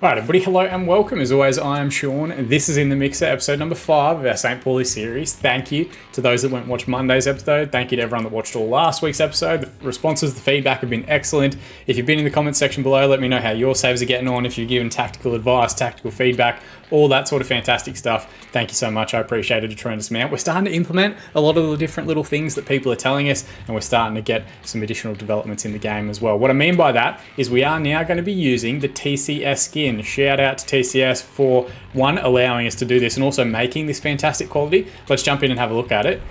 Alright everybody, hello and welcome. As always, I am Sean and this is In the Mixer, episode number 5 of our St Pauli series. Thank you to those that went and watched Monday's episode. Thank you to everyone that watched all last week's episode. The responses, the feedback have been excellent. If you've been in the comments section below, let me know how your saves are getting on, if you're given tactical advice, tactical feedback, all that sort of fantastic stuff. Thank you so much. I appreciate it a tremendous amount. We're starting to implement a lot of the different little things that people are telling us, and we're starting to get some additional developments in the game as well. What I mean by that is we are now going to be using the TCS skin. Shout out to TCS for one, allowing us to do this and also making this fantastic quality. Let's jump in and have a look at it.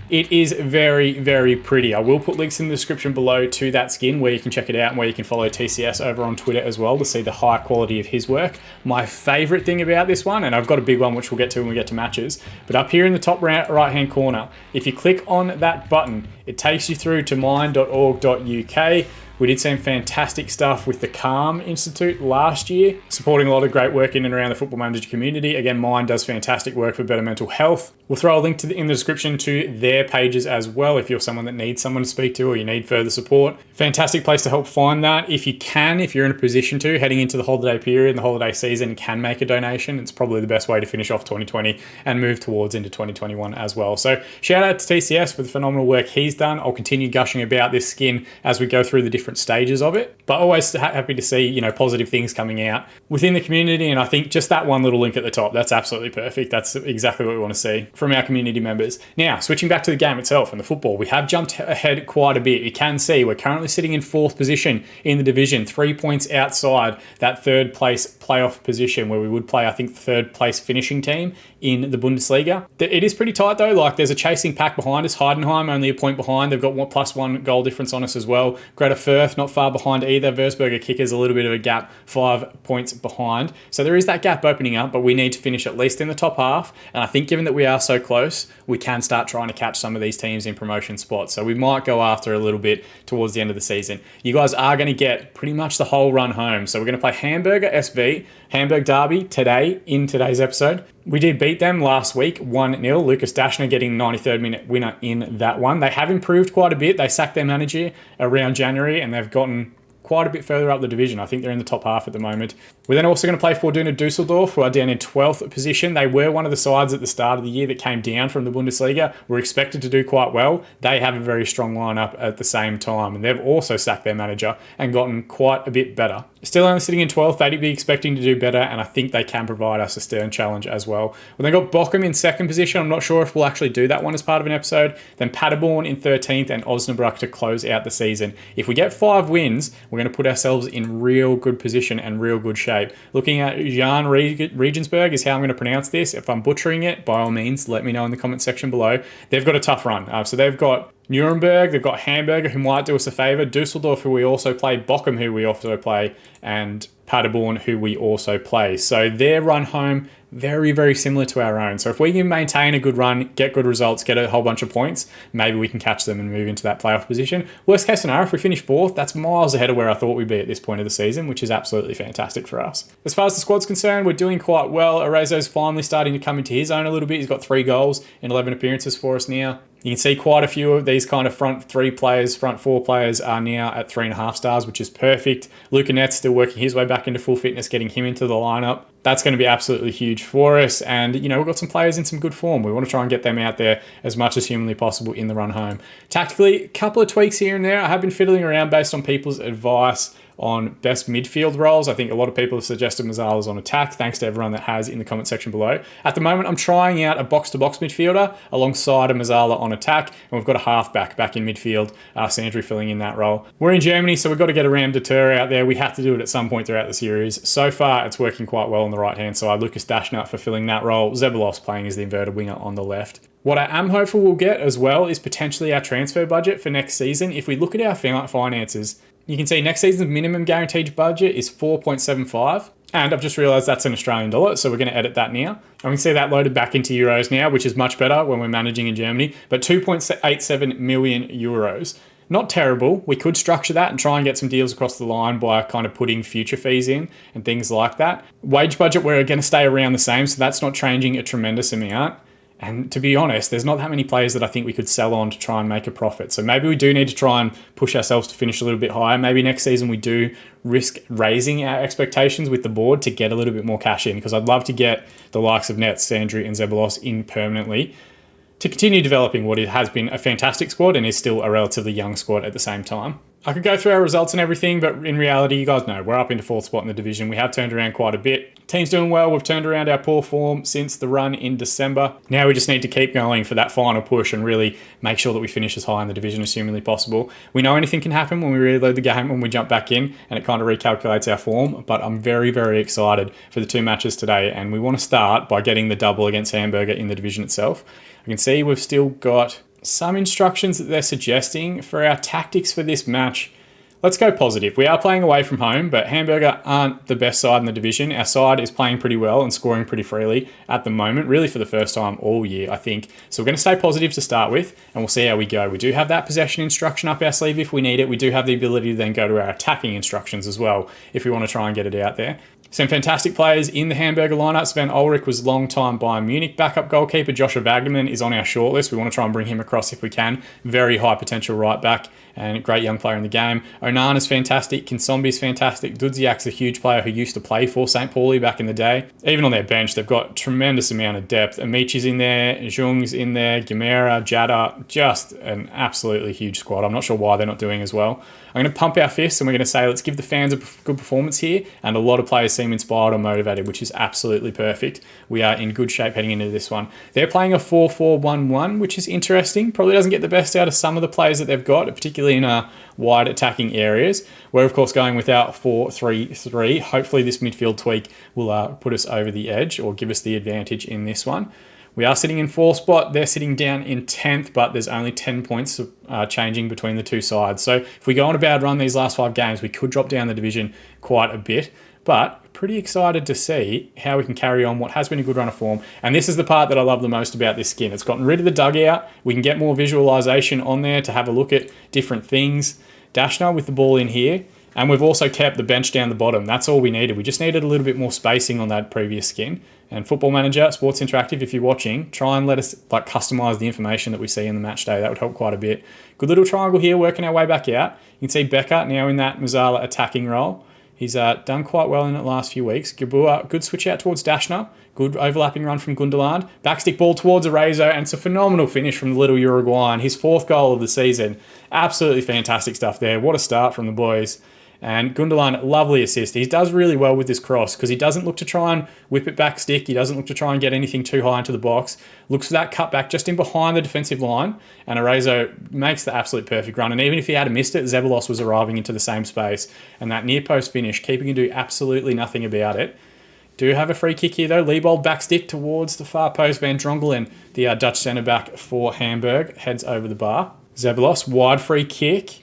It is very, very pretty. I will put links in the description below to that skin where you can check it out and where you can follow TCS over on Twitter as well to see the high quality of his work. My favorite thing about this one, and I've got a big one which we'll get to when we get to matches, but up here in the top right hand corner, if you click on that button, it takes you through to mine.org.uk. We did some fantastic stuff with the Calm Institute last year, supporting a lot of great work in and around the Football Manager community. Again, Mine does fantastic work for better mental health. We'll throw a link in the description to their pages as well if you're someone that needs someone to speak to or you need further support. Fantastic place to help find that. If you can, if you're in a position to, heading into the holiday period and the holiday season, can make a donation. It's probably the best way to finish off 2020 and move towards into 2021 as well. So shout out to TCS for the phenomenal work he's done. I'll continue gushing about this skin as we go through the different stages of it, but always happy to see, positive things coming out within the community. And I think just that one little link at the top, that's absolutely perfect. That's exactly what we want to see from our community members. Now, switching back to the game itself and the football, we have jumped ahead quite a bit. You can see we're currently sitting in 4th position in the division, 3 points outside that 3rd place playoff position where we would play, I think, the 3rd place finishing team in the Bundesliga. It is pretty tight though. Like, there's a chasing pack behind us. Heidenheim only a point behind. They've got +1 goal difference on us as well. Greater Firth not far behind either. Würzburger Kickers a little bit of a gap, 5 points behind. So there is that gap opening up, but we need to finish at least in the top half. And I think given that we are so close, we can start trying to catch some of these teams in promotion spots. So we might go after a little bit towards the end of the season. You guys are going to get pretty much the whole run home. So we're going to play Hamburger SV, Hamburg Derby today in today's episode. We did beat them last week, 1-0. Lucas Daschner getting 93rd minute winner in that one. They have improved quite a bit. They sacked their manager around January and they've gotten quite a bit further up the division. I think they're in the top half at the moment. We're then also going to play for Duna Dusseldorf, who are down in 12th position. They were one of the sides at the start of the year that came down from the Bundesliga. We're expected to do quite well. They have a very strong lineup at the same time, and they've also sacked their manager and gotten quite a bit better. Still only sitting in 12th, they'd be expecting to do better, and I think they can provide us a stern challenge as well. We then got Bochum in 2nd position. I'm not sure if we'll actually do that one as part of an episode. Then Paderborn in 13th and Osnabrück to close out the season. If we get 5 wins, we're going to put ourselves in real good position and real good shape. Looking at Jan Regensburg is how I'm going to pronounce this. If I'm butchering it, by all means, let me know in the comment section below. They've got a tough run. So they've got Nuremberg, they've got Hamburger, who might do us a favour, Dusseldorf, who we also play, Bochum, who we also play, and Paderborn, who we also play. So their run home, very, very similar to our own. So if we can maintain a good run, get good results, get a whole bunch of points, maybe we can catch them and move into that playoff position. Worst case scenario, if we finish 4th, that's miles ahead of where I thought we'd be at this point of the season, which is absolutely fantastic for us. As far as the squad's concerned, we're doing quite well. Arezo's finally starting to come into his own a little bit. He's got 3 goals in 11 appearances for us now. You can see quite a few of these kind of front 4 players are now at 3.5 stars, which is perfect. Luca Nett's still working his way back into full fitness, getting him into the lineup. That's going to be absolutely huge for us. And, we've got some players in some good form. We want to try and get them out there as much as humanly possible in the run home. Tactically, a couple of tweaks here and there. I have been fiddling around based on people's advice on best midfield roles. I think a lot of people have suggested Mazzala's on attack. Thanks to everyone that has in the comment section below. At the moment, I'm trying out a box-to-box midfielder alongside a Mazzala on attack, and we've got a halfback back in midfield, Sandri filling in that role. We're in Germany, so we've got to get a Ram Deter out there. We have to do it at some point throughout the series. So far, it's working quite well on the right-hand side. Lucas Daschner fulfilling that role. Zebalof's playing as the inverted winger on the left. What I am hopeful we'll get as well is potentially our transfer budget for next season. If we look at our finances, you can see next season's minimum guaranteed budget is 4.75. And I've just realized that's an Australian dollar, so we're going to edit that now. And we can see that loaded back into euros now, which is much better when we're managing in Germany. But 2.87 million euros. Not terrible. We could structure that and try and get some deals across the line by kind of putting future fees in and things like that. Wage budget, we're going to stay around the same, so that's not changing a tremendous amount. And to be honest, there's not that many players that I think we could sell on to try and make a profit. So maybe we do need to try and push ourselves to finish a little bit higher. Maybe next season we do risk raising our expectations with the board to get a little bit more cash in, because I'd love to get the likes of Nets, Sandry and Zeballos in permanently to continue developing what it has been a fantastic squad and is still a relatively young squad at the same time. I could go through our results and everything, but in reality, you guys know, we're up into 4th spot in the division. We have turned around quite a bit. Team's doing well. We've turned around our poor form since the run in December. Now we just need to keep going for that final push and really make sure that we finish as high in the division as humanly possible. We know anything can happen when we reload the game, when we jump back in, and it kind of recalculates our form, but I'm very, very excited for the 2 matches today, and we want to start by getting the double against Hamburger in the division itself. You can see we've still got some instructions that they're suggesting for our tactics for this match. Let's go positive. We are playing away from home, but Hamburger aren't the best side in the division. Our side is playing pretty well and scoring pretty freely at the moment, really for the first time all year, I think. So we're going to stay positive to start with, and we'll see how we go. We do have that possession instruction up our sleeve if we need it. We do have the ability to then go to our attacking instructions as well if we want to try and get it out there. Some fantastic players in the Hamburger lineup. Sven Ulrich was long-time Bayern Munich backup goalkeeper. Joshua Wagnerman is on our shortlist. We want to try and bring him across if we can. Very high potential right back and a great young player in the game. Onana's fantastic. Kinsombi's fantastic. Dudziak's a huge player who used to play for St Pauli back in the day. Even on their bench, they've got tremendous amount of depth. Amichi's in there, Jung's in there, Gimera, Jada, just an absolutely huge squad. I'm not sure why they're not doing as well. I'm going to pump our fists and we're going to say, let's give the fans a good performance here. And a lot of players seem inspired or motivated, which is absolutely perfect. We are in good shape heading into this one. They're playing a 4-4-1-1, which is interesting. Probably doesn't get the best out of some of the players that they've got, particularly in wide attacking areas. We're, of course, going with our 4-3-3. Hopefully this midfield tweak will put us over the edge or give us the advantage in this one. We are sitting in 4th spot. They're sitting down in 10th, but there's only 10 points changing between the two sides. So if we go on a bad run these last 5 games, we could drop down the division quite a bit. But pretty excited to see how we can carry on what has been a good run of form. And this is the part that I love the most about this skin. It's gotten rid of the dugout. We can get more visualization on there to have a look at different things. Dashner with the ball in here. And we've also kept the bench down the bottom. That's all we needed. We just needed a little bit more spacing on that previous skin. And Football Manager, Sports Interactive, if you're watching, try and let us customize the information that we see in the match day. That would help quite a bit. Good little triangle here, working our way back out. You can see Becker now in that Mazzala attacking role. He's done quite well in the last few weeks. Gabua, good switch out towards Dashner. Good overlapping run from Gundeland. Backstick ball towards Arezo, and it's a phenomenal finish from the little Uruguayan. His 4th goal of the season. Absolutely fantastic stuff there. What a start from the boys. And Gundeland, lovely assist. He does really well with this cross because he doesn't look to try and whip it back stick. He doesn't look to try and get anything too high into the box. Looks for that cut back just in behind the defensive line. And Arezo makes the absolute perfect run. And even if he had missed it, Zeballos was arriving into the same space. And that near post finish, keeping him do absolutely nothing about it. Do have a free kick here though. Liebold back stick towards the far post. Van Drongelen, the Dutch centre-back for Hamburg, heads over the bar. Zeballos, wide free kick.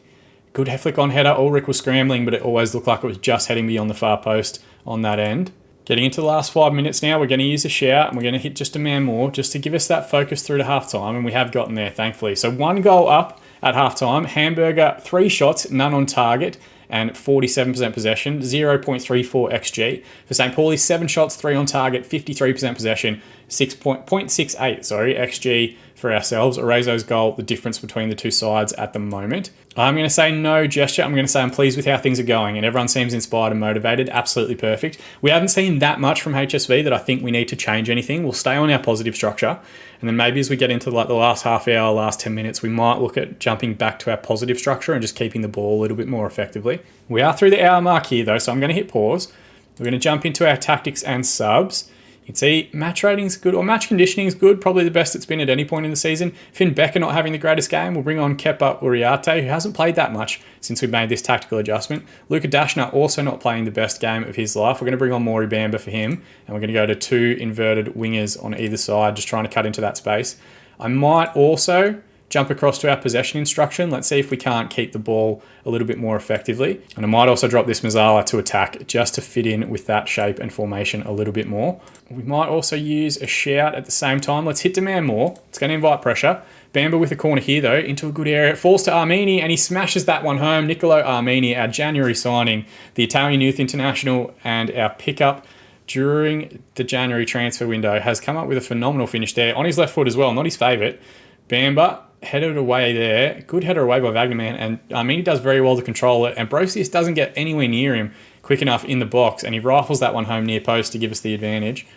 Good flick on header. Ulrich was scrambling, but it always looked like it was just heading beyond the far post on that end. Getting into the last 5 minutes now, we're going to use a shout and we're going to hit just a man more just to give us that focus through to halftime, and we have gotten there, thankfully. So 1 goal up at halftime. Hamburger, 3 shots, none on target, and 47% possession, 0.34 XG. For St Pauli, 7 shots, 3 on target, 53% possession, 0.68 XG for ourselves. Arezo's goal, the difference between the two sides at the moment. I'm going to say no gesture. I'm going to say I'm pleased with how things are going, and everyone seems inspired and motivated. Absolutely perfect. We haven't seen that much from HSV that I think we need to change anything. We'll stay on our positive structure, and then maybe as we get into the last half hour, last 10 minutes, we might look at jumping back to our positive structure and just keeping the ball a little bit more effectively. We are through the hour mark here though, so I'm going to hit pause. We're going to jump into our tactics and subs. You can see match rating's good, or match conditioning is good, probably the best it's been at any point in the season. Finn Becker not having the greatest game. We'll bring on Kepa Uriarte, who hasn't played that much since we made this tactical adjustment. Luka Dashner also not playing the best game of his life. We're going to bring on Maury Bamba for him, and we're going to go to 2 inverted wingers on either side, just trying to cut into that space. I might also jump across to our possession instruction. Let's see if we can't keep the ball a little bit more effectively. And I might also drop this Mazzala to attack just to fit in with that shape and formation a little bit more. We might also use a shout at the same time. Let's hit demand more. It's going to invite pressure. Bamba with a corner here though, into a good area. It falls to Armini and he smashes that one home. Nicolo Armini, our January signing, the Italian Youth International and our pickup. during the January transfer window, has come up with a phenomenal finish there on his left foot as well, not his favourite. Bamba headed away there. Good header away by Wagnerman, and he does very well to control it, and Brosius doesn't get anywhere near him quick enough in the box, and he rifles that one home near post to give us the advantage.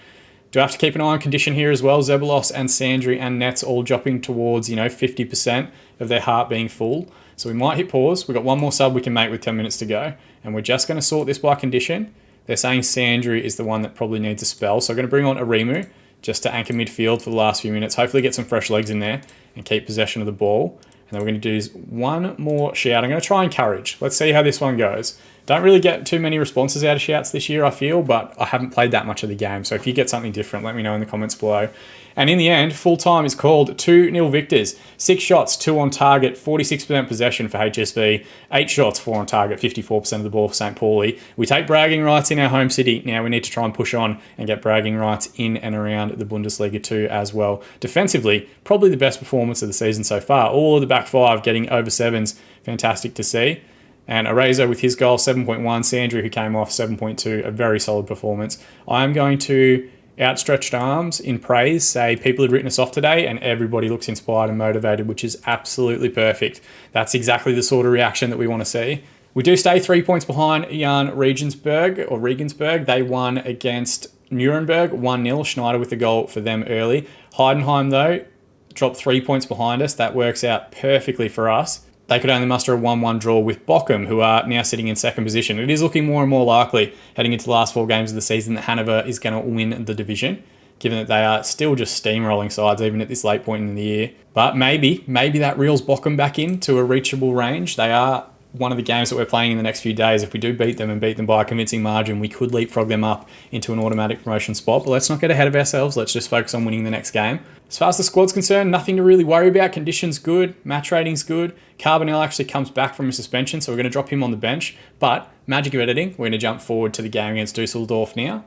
Do have to keep an eye on condition here as well. Zeballos and Sandri and Nets all dropping towards, 50% of their heart being full. So we might hit pause. We've got one more sub we can make with 10 minutes to go, and we're just going to sort this by condition. They're saying Sandri is the one that probably needs a spell, so I'm going to bring on Arimu just to anchor midfield for the last few minutes. Hopefully get some fresh legs in there and keep possession of the ball. And then we're going to do one more shout. I'm going to try encourage. Let's see how this one goes. Don't really get too many responses out of shouts this year, I feel, but I haven't played that much of the game. So if you get something different, let me know in the comments below. And in the end, full time is called 2-0 victors. 6 shots, 2 on target, 46% possession for HSV, 8 shots, 4 on target, 54% of the ball for St Pauli. We take bragging rights in our home city. Now we need to try and push on and get bragging rights in and around the Bundesliga too as well. Defensively, probably the best performance of the season so far. All of the back five getting over 7s. Fantastic to see. And Areza with his goal, 7.1. Sandri, who came off, 7.2. A very solid performance. I'm going to outstretched arms in praise, say people had written us off today and everybody looks inspired and motivated, which is absolutely perfect. That's exactly the sort of reaction that we want to see. We do stay 3 points behind Jan Regensburg. They won against Nuremberg 1-0. Schneider with the goal for them early. Heidenheim, though, dropped 3 points behind us. That works out perfectly for us. They could only muster a 1-1 draw with Bochum, who are now sitting in second position. It is looking more and more likely, heading into the last 4 games of the season, that Hanover is going to win the division, given that they are still just steamrolling sides, even at this late point in the year. But maybe that reels Bochum back into a reachable range. They are one of the games that we're playing in the next few days. If we do beat them and beat them by a convincing margin, we could leapfrog them up into an automatic promotion spot. But let's not get ahead of ourselves. Let's just focus on winning the next game. As far as the squad's concerned, nothing to really worry about. Conditions good, match rating's good. Carbonell actually comes back from a suspension, so we're going to drop him on the bench. But magic of editing, we're going to jump forward to the game against Dusseldorf now.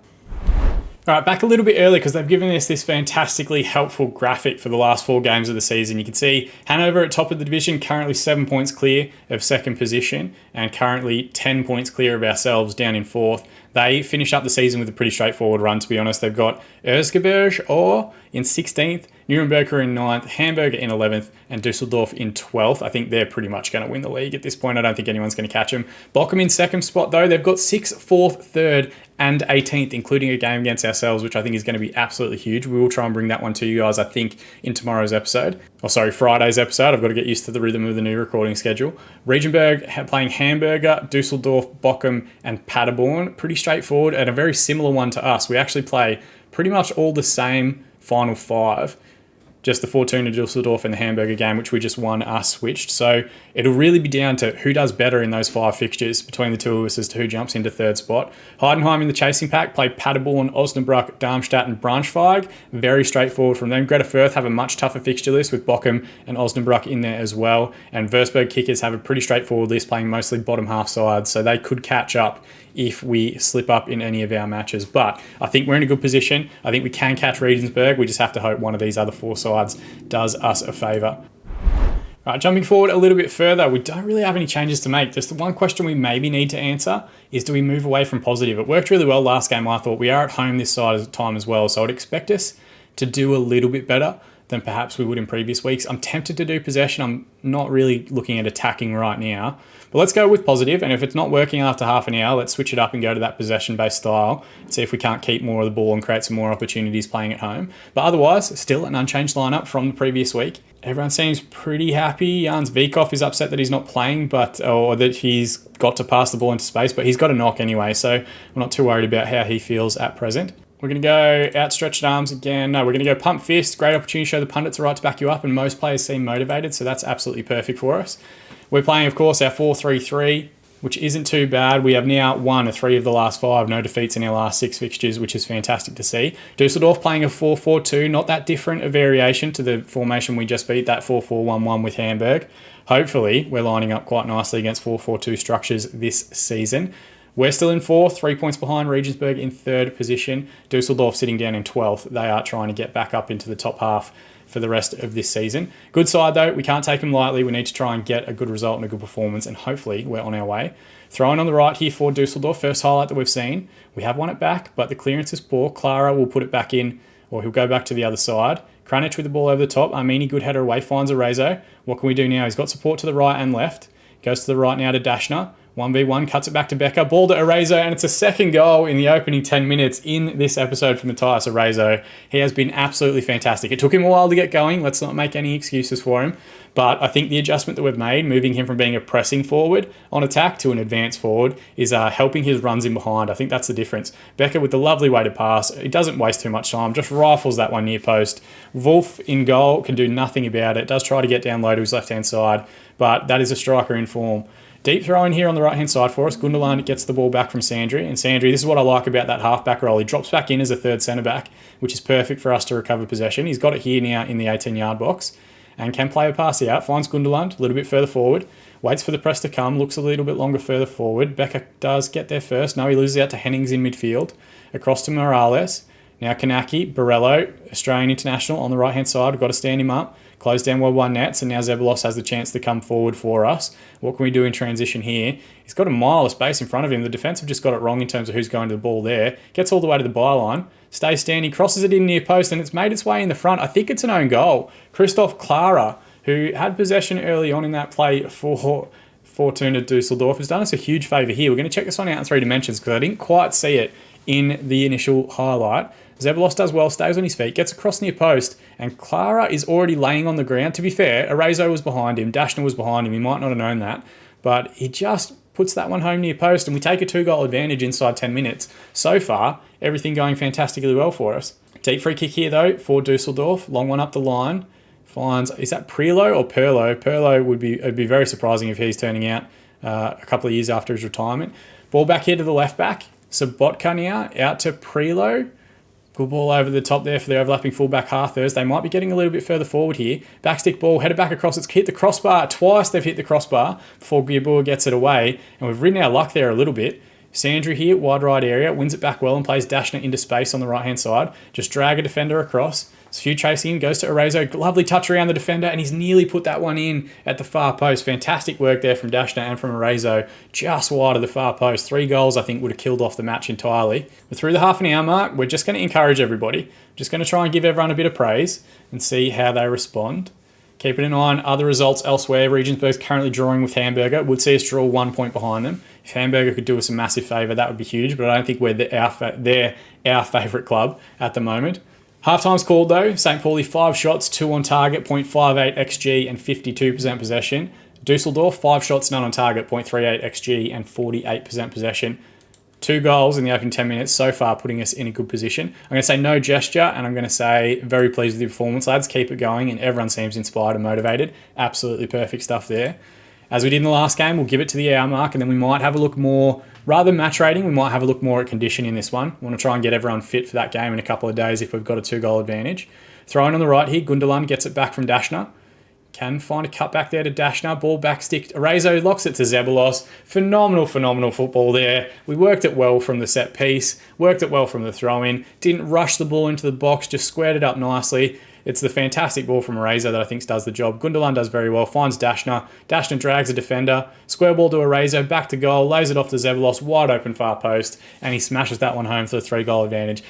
All right, back a little bit early because they've given us this fantastically helpful graphic for the last 4 games of the season. You can see Hanover at top of the division, currently 7 points clear of second position and currently 10 points clear of ourselves down in 4th. They finish up the season with a pretty straightforward run, to be honest. They've got Erzgebirge or in 16th, Nuremberg are in 9th, Hamburg in 11th, and Dusseldorf in 12th. I think they're pretty much going to win the league at this point. I don't think anyone's going to catch them. Bochum in second spot, though. They've got 6th, 4th, 3rd, and 18th, including a game against ourselves, which I think is going to be absolutely huge. We will try and bring that one to you guys, I think, in tomorrow's episode. Friday's episode. I've got to get used to the rhythm of the new recording schedule. Regenberg playing Hamburger, Dusseldorf, Bochum, and Paderborn. Pretty straightforward and a very similar one to us. We actually play pretty much all the same final 5. Just the Fortuna Dusseldorf and the Hamburger game, which we just won, are switched. So it'll really be down to who does better in those 5 fixtures between the two of us as to who jumps into 3rd spot. Heidenheim in the chasing pack play Paderborn, Osnabrück, Darmstadt and Braunschweig. Very straightforward from them. Greta Fürth have a much tougher fixture list with Bochum and Osnabrück in there as well. And Würzburg Kickers have a pretty straightforward list, playing mostly bottom half sides. So they could catch up if we slip up in any of our matches. But I think we're in a good position. I think we can catch Regensburg. We just have to hope one of these other 4 sides does us a favour. Right, jumping forward a little bit further, we don't really have any changes to make. Just the one question we maybe need to answer is, do we move away from positive? It worked really well last game, I thought. We are at home this side of the time as well, so I'd expect us to do a little bit better than perhaps we would in previous weeks. I'm tempted to do possession. I'm not really looking at attacking right now. But let's go with positive, and if it's not working after half an hour, let's switch it up and go to that possession-based style and see if we can't keep more of the ball and create some more opportunities playing at home. But otherwise, still an unchanged lineup from the previous week. Everyone seems pretty happy. Jans Vikov is upset that he's not playing, or that he's got to pass the ball into space, but he's got a knock anyway, so we're not too worried about how he feels at present. We're going to go outstretched arms again. No, we're going to go pump fist. Great opportunity to show the pundits are right to back you up, and most players seem motivated, so that's absolutely perfect for us. We're playing, of course, our 4-3-3, which isn't too bad. We have now won 3 of the last 5, no defeats in our last 6 fixtures, which is fantastic to see. Dusseldorf playing a 4-4-2, not that different a variation to the formation we just beat, that 4-4-1-1 with Hamburg. Hopefully, we're lining up quite nicely against 4-4-2 structures this season. We're still in 4th, 3 points behind Regensburg in 3rd position. Dusseldorf sitting down in 12th. They are trying to get back up into the top half for the rest of this season. Good side though, we can't take them lightly. We need to try and get a good result and a good performance, and hopefully we're on our way. Throwing on the right here for Dusseldorf, first highlight that we've seen. We have won it back, but the clearance is poor. Clara will put it back in, or he'll go back to the other side. Kranic with the ball over the top. Armini, good header away, finds Arezo. What can we do now? He's got support to the right and left. Goes to the right now to Dashner. 1v1, cuts it back to Becker. Ball to Arezo, and it's a second goal in the opening 10 minutes in this episode for Matthias Arezo. He has been absolutely fantastic. It took him a while to get going. Let's not make any excuses for him. But I think the adjustment that we've made, moving him from being a pressing forward on attack to an advanced forward, is helping his runs in behind. I think that's the difference. Becker with the lovely way to pass. He doesn't waste too much time, just rifles that one near post. Wolf in goal can do nothing about it. Does try to get down low to his left-hand side, but that is a striker in form. Deep throw in here on the right-hand side for us. Gundogan gets the ball back from Sandri. And Sandri, this is what I like about that half-back role. He drops back in as a third centre-back, which is perfect for us to recover possession. He's got it here now in the 18-yard box and can play a pass out. Finds Gundogan a little bit further forward. Waits for the press to come. Looks a little bit longer further forward. Becker does get there first. No, he loses out to Hennings in midfield. Across to Morales. Now Kanaki, Borello, Australian international on the right-hand side. We've got to stand him up. Close down well one nets, and now Zeballos has the chance to come forward for us. What can we do in transition here? He's got a mile of space in front of him. The defence have just got it wrong in terms of who's going to the ball there. Gets all the way to the byline. Stays standing, crosses it in near post, and it's made its way in the front. I think it's an own goal. Christoph Clara, who had possession early on in that play for Duna Dusseldorf, has done us a huge favour here. We're going to check this one out in 3 dimensions because I didn't quite see it in the initial highlight. Zeballos does well, stays on his feet, gets across near post, and Clara is already laying on the ground. To be fair, Arezo was behind him, Dashner was behind him, he might not have known that, but he just puts that one home near post, and we take a 2-goal advantage inside 10 minutes. So far, everything going fantastically well for us. Deep free kick here, though, for Dusseldorf. Long one up the line. Finds, is that Prelo or Perlo? Perlo it'd be very surprising if he's turning out a couple of years after his retirement. Ball back here to the left back. Sobotka now, out to Prelo. Good ball over the top there for the overlapping fullback Harthurst. They might be getting a little bit further forward here. Backstick ball, headed back across. It's hit the crossbar. Twice they've hit the crossbar before Giabua gets it away. And we've ridden our luck there a little bit. Sandri here, wide right area, wins it back well and plays Dashner into space on the right-hand side. Just drag a defender across. It's a few chasing, goes to Arezo. Lovely touch around the defender, and he's nearly put that one in at the far post. Fantastic work there from Dashner and from Arezo, just wide of the far post. 3 goals, I think, would have killed off the match entirely. But through the half an hour mark, we're just going to encourage everybody. Just going to try and give everyone a bit of praise and see how they respond. Keeping an eye on other results elsewhere. Regensburg's currently drawing with Hamburger. Would see us draw 1 point behind them. If Hamburger could do us a massive favour, that would be huge, but I don't think they're our favourite club at the moment. Half-time's called though. St Pauli 5 shots, 2 on target, 0.58 XG and 52% possession. Dusseldorf 5 shots, none on target, 0.38 XG and 48% possession. 2 goals in the opening 10 minutes so far, putting us in a good position. I'm going to say no gesture, and I'm going to say very pleased with the performance, lads. Keep it going, and everyone seems inspired and motivated. Absolutely perfect stuff there. As we did in the last game, we'll give it to the hour mark, and then we might have a look more, rather than match rating, we might have a look more at condition in this one. We want to try and get everyone fit for that game in a couple of days if we've got a 2-goal advantage. Throwing on the right here, Gundogan gets it back from Dashner. Can find a cut back there to Dashner. Ball back stick. Arezo locks it to Zeballos. Phenomenal football there. We worked it well from the set piece. Worked it well from the throw-in. Didn't rush the ball into the box. Just squared it up nicely. It's the fantastic ball from Arezo that I think does the job. Gundogan does very well. Finds Dashner. Dashner drags a defender. Square ball to Arezo. Back to goal. Lays it off to Zeballos. Wide open far post. And he smashes that one home for the 3-goal advantage.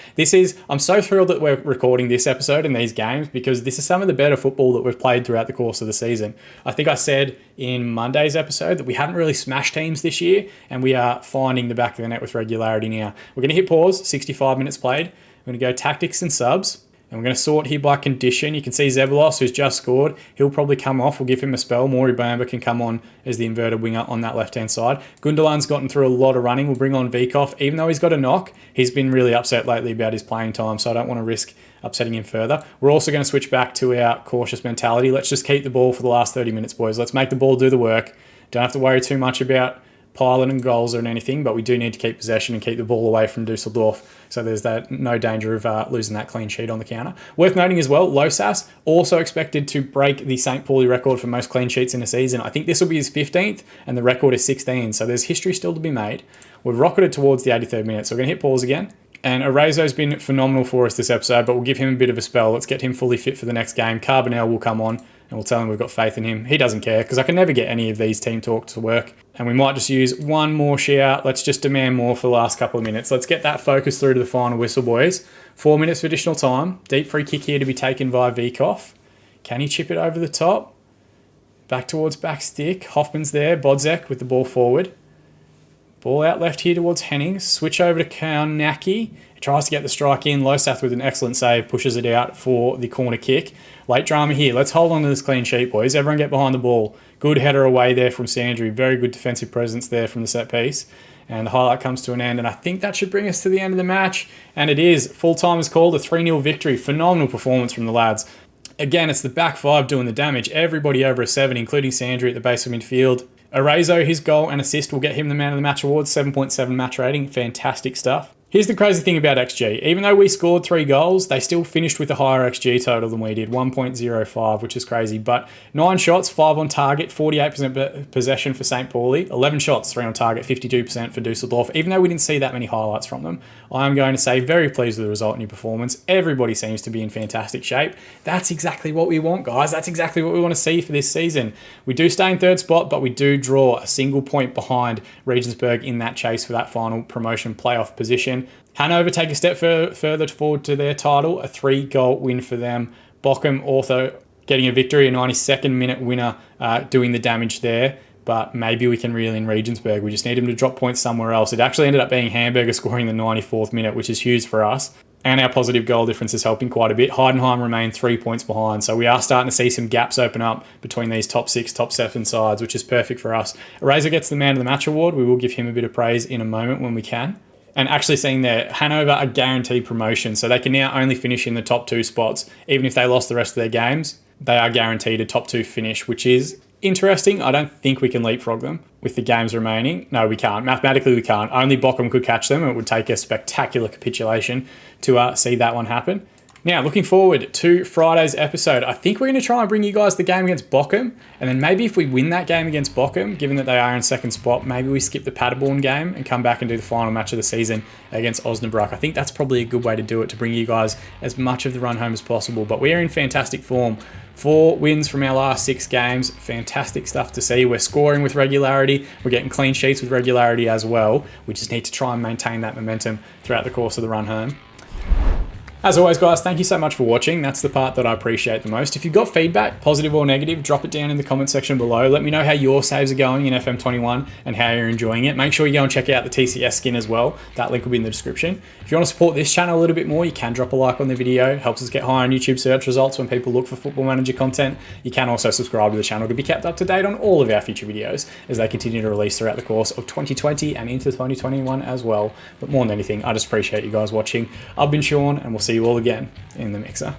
I'm so thrilled that we're recording this episode and these games because this is some of the better football that we've played throughout the course of the season. I think I said in Monday's episode that we haven't really smashed teams this year and we are finding the back of the net with regularity now. We're going to hit pause. 65 minutes played. We're going to go tactics and subs. And we're going to sort here by condition. You can see Zeballos, who's just scored. He'll probably come off. We'll give him a spell. Maury Bamba can come on as the inverted winger on that left-hand side. Gundogan's gotten through a lot of running. We'll bring on Vikov. Even though he's got a knock, he's been really upset lately about his playing time, so I don't want to risk upsetting him further. We're also going to switch back to our cautious mentality. Let's just keep the ball for the last 30 minutes, boys. Let's make the ball do the work. Don't have to worry too much about piling and goals or anything, but we do need to keep possession and keep the ball away from Dusseldorf. So there's no danger of losing that clean sheet on the counter. Worth noting as well, Losas also expected to break the St Pauli record for most clean sheets in a season. I think this will be his 15th and the record is 16. So there's history still to be made. We've rocketed towards the 83rd minute. So we're going to hit pause again, And Arazo's been phenomenal for us this episode, but we'll give him a bit of a spell. Let's get him fully fit for the next game. Carbonell will come on, and we'll tell him we've got faith in him. He doesn't care, because I can never get any of these team talks to work. And we might just use one more shout. Let's just demand more for the last couple of minutes. Let's get that focus through to the final whistle, boys. 4 minutes of additional time. Deep free kick here to be taken by Vikov. Can he chip it over the top? Back towards back stick. Hoffman's there. Bodzek with the ball forward. Ball out left here towards Henning. Switch over to Kaunaki. He tries to get the strike in. Losath with an excellent save pushes it out for the corner kick. Late drama here. Let's hold on to this clean sheet, boys. Everyone get behind the ball. Good header away there from Sandry. Very good defensive presence there from the set piece. And the highlight comes to an end. And I think that should bring us to the end of the match. And it is. Full time is called. A 3-0 victory. Phenomenal performance from the lads. Again, it's the back five doing the damage. Everybody over a 7, including Sandry at the base of midfield. Arazo, his goal and assist will get him the Man of the Match award, 7.7 match rating. Fantastic stuff. Here's the crazy thing about XG. Even though we scored 3 goals, they still finished with a higher XG total than we did, 1.05, which is crazy. But 9 shots, 5 on target, 48% possession for St Pauli, 11 shots, 3 on target, 52% for Dusseldorf. Even though we didn't see that many highlights from them, I'm going to say very pleased with the result and your performance. Everybody seems to be in fantastic shape. That's exactly what we want, guys. That's exactly what we want to see for this season. We do stay in 3rd spot, but we do draw a single point behind Regensburg in that chase for that final promotion playoff position. Hanover take a step further forward to their title, a 3-goal win for them. Bochum also getting a victory, a 92nd minute winner, doing the damage there. But maybe we can reel in Regensburg. We just need him to drop points somewhere else. It actually ended up being Hamburger scoring the 94th minute, which is huge for us. And our positive goal difference is helping quite a bit. Heidenheim remain 3 points behind. So we are starting to see some gaps open up between these top 6, top 7 sides, which is perfect for us. Eraser gets the Man of the Match award. We will give him a bit of praise in a moment when we can. And actually seeing there, Hanover are guaranteed promotion. So they can now only finish in the top 2 spots. Even if they lost the rest of their games, they are guaranteed a top 2 finish, which is interesting. I don't think we can leapfrog them with the games remaining. No, we can't. Mathematically, we can't. Only Bochum could catch them. It would take a spectacular capitulation to see that one happen. Now, looking forward to Friday's episode, I think we're going to try and bring you guys the game against Bochum. And then maybe if we win that game against Bochum, given that they are in 2nd spot, maybe we skip the Paderborn game and come back and do the final match of the season against Osnabrück. I think that's probably a good way to do it, to bring you guys as much of the run home as possible. But we are in fantastic form. 4 wins from our last 6 games. Fantastic stuff to see. We're scoring with regularity. We're getting clean sheets with regularity as well. We just need to try and maintain that momentum throughout the course of the run home. As always, guys, thank you so much for watching. That's the part that I appreciate the most. If you've got feedback, positive or negative, drop it down in the comment section below. Let me know how your saves are going in FM21 and how you're enjoying it. Make sure you go and check out the TCS skin as well. That link will be in the description. If you want to support this channel a little bit more, you can drop a like on the video. It helps us get higher on YouTube search results when people look for Football Manager content. You can also subscribe to the channel to be kept up to date on all of our future videos as they continue to release throughout the course of 2020 and into 2021 as well. But more than anything, I just appreciate you guys watching. I've been Sean, and we'll see you all again in the mixer.